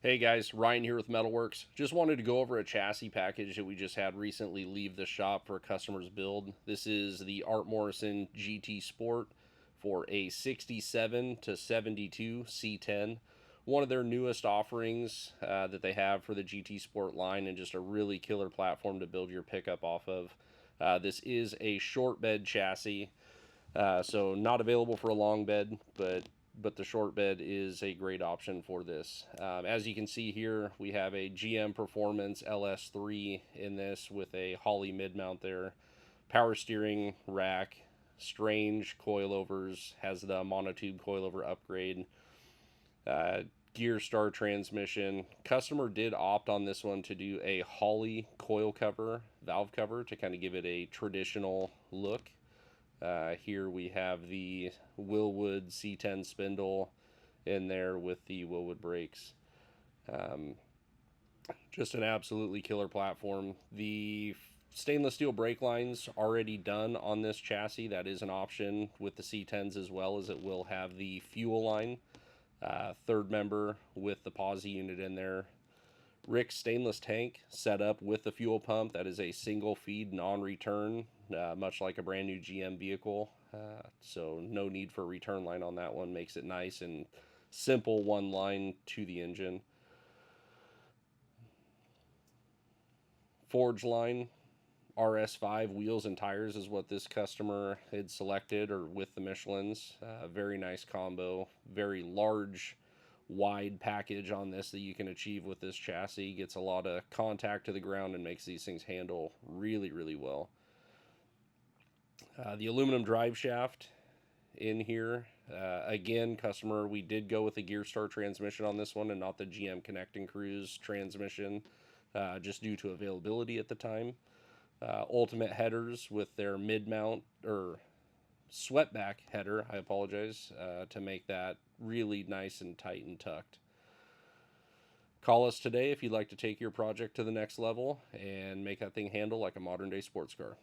Hey guys, Ryan here with MetalWorks. Just wanted to go over a chassis package that we just had recently leave the shop for a customer's build. This is the Art Morrison GT Sport for a 67 to 72 C10. One of their newest offerings that they have for the GT Sport line, and just a really killer platform to build your pickup off of. This is a short bed chassis, so not available for a long bed, but the short bed is a great option for this. As you can see here, we have a GM Performance LS3 in this with a Holly mid mount there, power steering rack, strange coilovers, has the monotube coilover upgrade, uh, gear star transmission. Customer did opt on this one to do a Holly coil cover, valve cover, to kind of give it a traditional look. Here we have the Willwood C10 spindle in there with the Willwood brakes. Um, just an absolutely killer platform. The stainless steel brake lines already done on this chassis. That is an option with the C10s, as well as it will have the fuel line. Third member with the posi unit in there. Rick's stainless tank set up with the fuel pump. That is a single feed non-return, much like a brand new GM vehicle. So no need for a return line on that one. Makes it nice and simple, one line to the engine. Forge line, RS5 wheels and tires is what this customer had selected, or with the Michelins. Very nice combo, very large, wide package on this that you can achieve with this chassis. Gets a lot of contact to the ground and makes these things handle really, really well. The aluminum drive shaft in here. Again, customer, we did go with the Gear Star transmission on this one and not the GM Connect and Cruise transmission, just due to availability at the time. Ultimate headers with their mid-mount, or swept-back header, I apologize, to make that really nice and tight and tucked. Call us today if you'd like to take your project to the next level and make that thing handle like a modern-day sports car.